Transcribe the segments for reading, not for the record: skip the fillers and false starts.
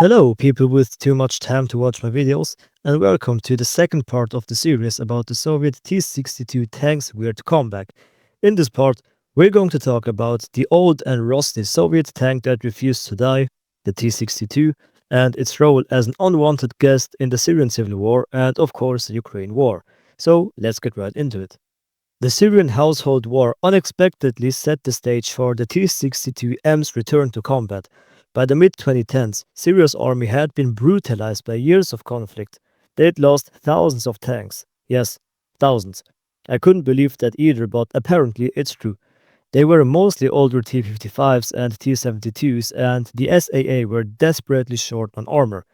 Hello, people with too much time to watch my videos, and welcome to the second part of the series about the Soviet T-62 tank's weird comeback. In this part, we're going to talk about the old and rusty Soviet tank that refused to die, the T-62, and its role as an unwanted guest in the Syrian Civil War and, of course, the Ukraine War. So, let's get right into it. The Syrian household war unexpectedly set the stage for the T-62M's return to combat. By the mid-2010s, Syria's army had been brutalized by years of conflict. They'd lost thousands of tanks. Yes, thousands. I couldn't believe that either, but apparently it's true. They were mostly older T-55s and T-72's, and the SAA were desperately short on armor.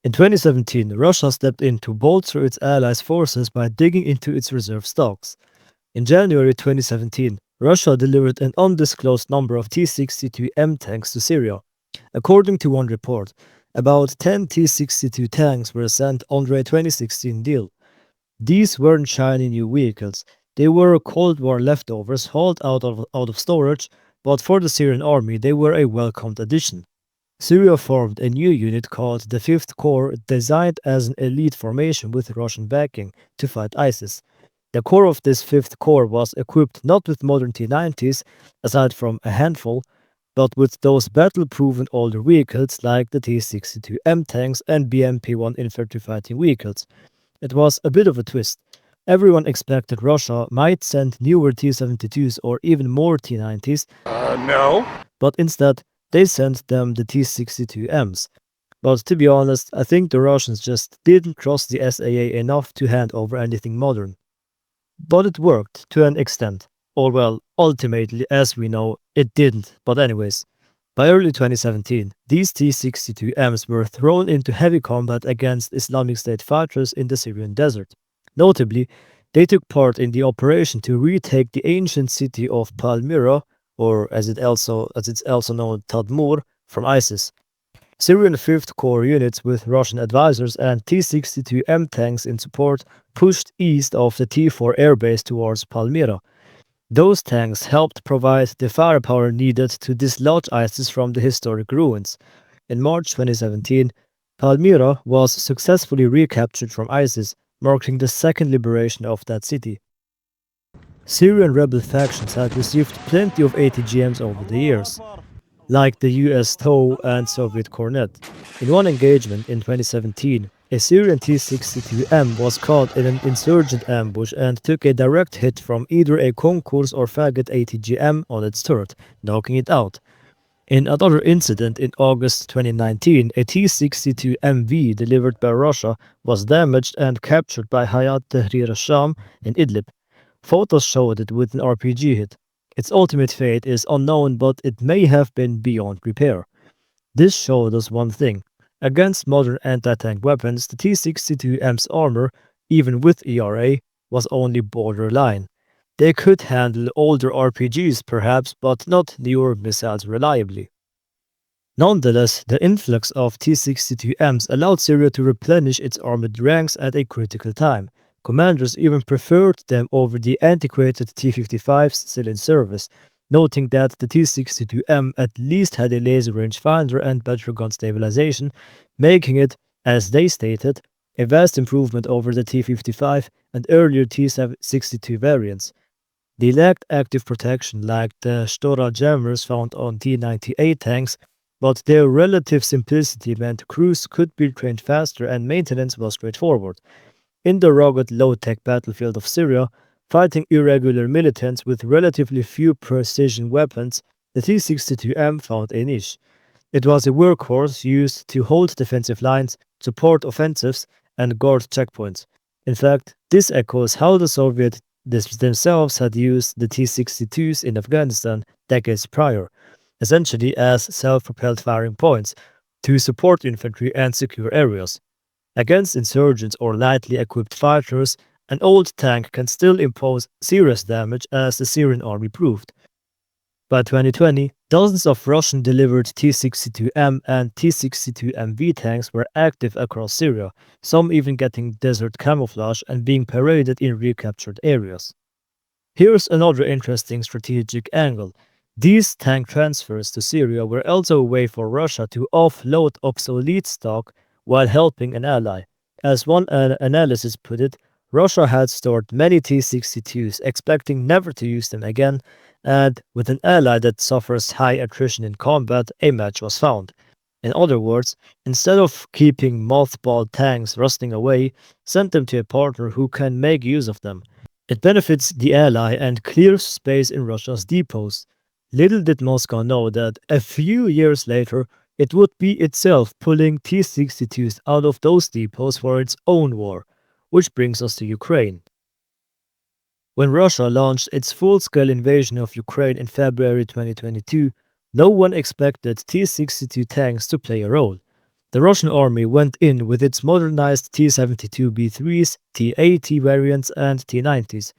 In 2017, Russia stepped in to bolster its allies' forces by digging into its reserve stocks. In January 2017, Russia delivered an undisclosed number of T-62M tanks to Syria. According to one report, about 10 T-62 tanks were sent under a 2016 deal. These weren't shiny new vehicles, they were Cold War leftovers hauled out of storage, but for the Syrian army they were a welcomed addition. Syria formed a new unit called the 5th Corps, designed as an elite formation with Russian backing to fight ISIS. The core of this 5th Corps was equipped not with modern T-90s, aside from a handful, but with those battle-proven older vehicles like the T-62M tanks and BMP-1 infantry fighting vehicles. It was a bit of a twist. Everyone expected Russia might send newer T-72's or even more T-90s, No. but instead they sent them the T-62Ms. But to be honest, I think the Russians just didn't trust the SAA enough to hand over anything modern. But it worked, to an extent. Or well, ultimately, as we know, it didn't, but anyways. By early 2017, these T-62Ms were thrown into heavy combat against Islamic State fighters in the Syrian desert. Notably, they took part in the operation to retake the ancient city of Palmyra, or as it's also known Tadmur, from ISIS. Syrian 5th Corps units with Russian advisors and T-62M tanks in support pushed east of the T-4 airbase towards Palmyra. Those tanks helped provide the firepower needed to dislodge ISIS from the historic ruins. In March 2017, Palmyra was successfully recaptured from ISIS, marking the second liberation of that city. Syrian rebel factions had received plenty of ATGMs over the years, like the US TOW and Soviet Cornet. In one engagement in 2017, a Syrian T-62M was caught in an insurgent ambush and took a direct hit from either a Konkurs or Faggot ATGM on its turret, knocking it out. In another incident in August 2019, a T-62MV delivered by Russia was damaged and captured by Hayat Tahrir al-Sham in Idlib. Photos showed it with an RPG hit. Its ultimate fate is unknown, but it may have been beyond repair. This showed us one thing. Against modern anti-tank weapons, the T-62M's armor, even with ERA, was only borderline. They could handle older RPGs perhaps, but not newer missiles reliably. Nonetheless, the influx of T-62Ms allowed Syria to replenish its armored ranks at a critical time. Commanders even preferred them over the antiquated T-55s still in service, noting that the T-62M at least had a laser rangefinder and better gun stabilization, making it, as they stated, a vast improvement over the T-55 and earlier T-62 variants. They lacked active protection like the Stora jammers found on T-98 tanks, but their relative simplicity meant crews could be trained faster and maintenance was straightforward. In the rugged, low-tech battlefield of Syria, fighting irregular militants with relatively few precision weapons, the T-62M found a niche. It was a workhorse used to hold defensive lines, support offensives, and guard checkpoints. In fact, this echoes how the Soviets themselves had used the T-62's in Afghanistan decades prior, essentially as self-propelled firing points, to support infantry and secure areas. Against insurgents or lightly equipped fighters, an old tank can still impose serious damage, as the Syrian army proved. By 2020, dozens of Russian-delivered T-62M and T-62MV tanks were active across Syria, some even getting desert camouflage and being paraded in recaptured areas. Here's another interesting strategic angle. These tank transfers to Syria were also a way for Russia to offload obsolete stock while helping an ally. As one analysis put it, Russia had stored many T-62s, expecting never to use them again, and with an ally that suffers high attrition in combat, a match was found. In other words, instead of keeping mothballed tanks rusting away, send them to a partner who can make use of them. It benefits the ally and clears space in Russia's depots. Little did Moscow know that a few years later, it would be itself pulling T-62s out of those depots for its own war, which brings us to Ukraine. When Russia launched its full-scale invasion of Ukraine in February 2022, no one expected T-62 tanks to play a role. The Russian army went in with its modernized T-72B3s, T-80 variants and T-90s,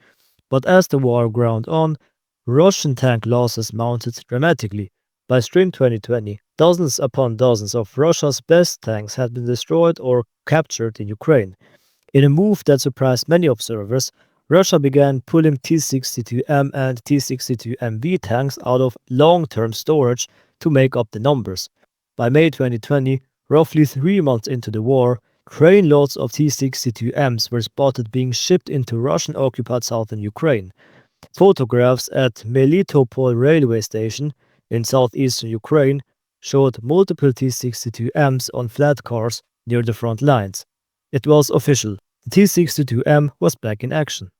but as the war ground on, Russian tank losses mounted dramatically. By spring 2020, dozens upon dozens of Russia's best tanks had been destroyed or captured in Ukraine. In a move that surprised many observers, Russia began pulling T-62M and T-62MV tanks out of long-term storage to make up the numbers. By May 2020, roughly 3 months into the war, trainloads of T-62Ms were spotted being shipped into Russian-occupied southern Ukraine. Photographs at Melitopol railway station in southeastern Ukraine showed multiple T-62Ms on flat cars near the front lines. It was official. The T-62M was back in action.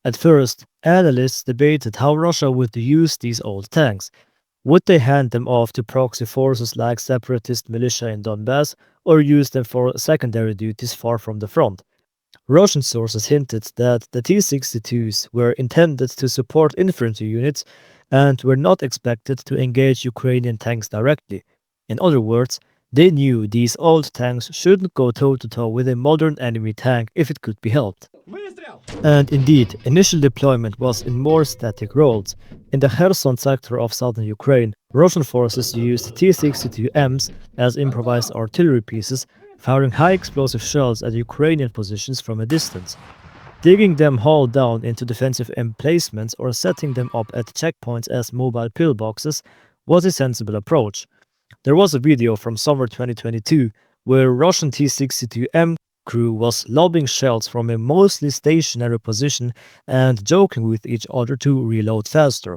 At first, analysts debated how Russia would use these old tanks. Would they hand them off to proxy forces like separatist militia in Donbass or use them for secondary duties far from the front? Russian sources hinted that the T-62s were intended to support infantry units and were not expected to engage Ukrainian tanks directly. In other words, they knew these old tanks shouldn't go toe-to-toe with a modern enemy tank if it could be helped. And indeed, initial deployment was in more static roles. In the Kherson sector of southern Ukraine, Russian forces used T-62Ms as improvised artillery pieces, firing high explosive shells at Ukrainian positions from a distance. Digging them hull down into defensive emplacements or setting them up at checkpoints as mobile pillboxes was a sensible approach. There was a video from summer 2022 where Russian T-62M crew was lobbing shells from a mostly stationary position and joking with each other to reload faster.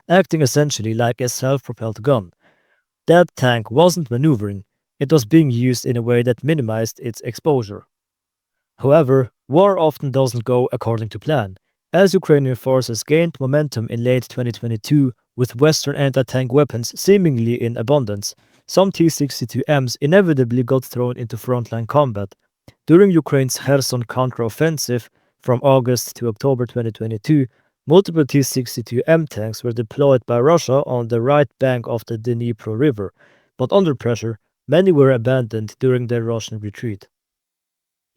Acting essentially like a self-propelled gun. That tank wasn't maneuvering, it was being used in a way that minimized its exposure. However, war often doesn't go according to plan. As Ukrainian forces gained momentum in late 2022 with Western anti-tank weapons seemingly in abundance, some T-62Ms inevitably got thrown into frontline combat. During Ukraine's Kherson counteroffensive from August to October 2022, multiple T-62M tanks were deployed by Russia on the right bank of the Dnipro River, but under pressure, many were abandoned during their Russian retreat.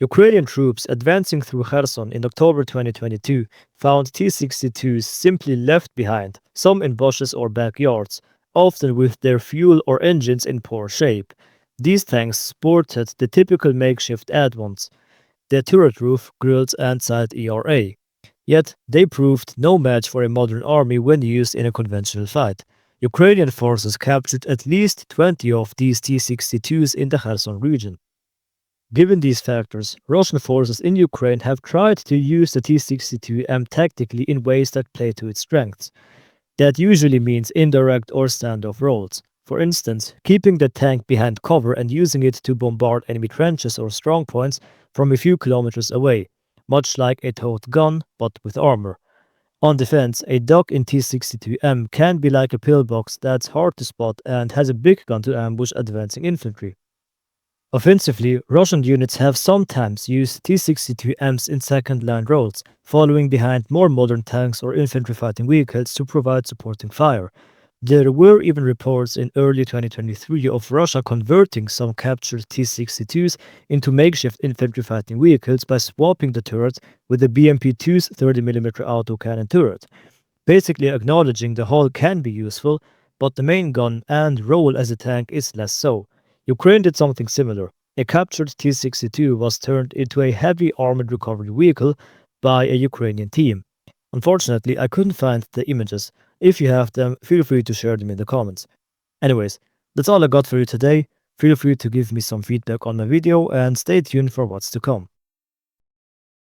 Ukrainian troops advancing through Kherson in October 2022 found T-62s simply left behind, some in bushes or backyards, often with their fuel or engines in poor shape. These tanks sported the typical makeshift add-ons, the turret roof, grills and side ERA. Yet, they proved no match for a modern army when used in a conventional fight. Ukrainian forces captured at least 20 of these T-62s in the Kherson region. Given these factors, Russian forces in Ukraine have tried to use the T-62M tactically in ways that play to its strengths. That usually means indirect or standoff roles. For instance, keeping the tank behind cover and using it to bombard enemy trenches or strongpoints from a few kilometers away, much like a towed gun but with armor. On defense, a duck in T-62M can be like a pillbox that's hard to spot and has a big gun to ambush advancing infantry. Offensively, Russian units have sometimes used T-62Ms in second-line roles, following behind more modern tanks or infantry fighting vehicles to provide supporting fire. There were even reports in early 2023 of Russia converting some captured T-62s into makeshift infantry fighting vehicles by swapping the turret with the BMP-2's 30mm autocannon turret, basically acknowledging the hull can be useful, but the main gun and role as a tank is less so. Ukraine did something similar. A captured T-62 was turned into a heavy armored recovery vehicle by a Ukrainian team. Unfortunately, I couldn't find the images. If you have them, feel free to share them in the comments. Anyways, that's all I got for you today. Feel free to give me some feedback on my video and stay tuned for what's to come.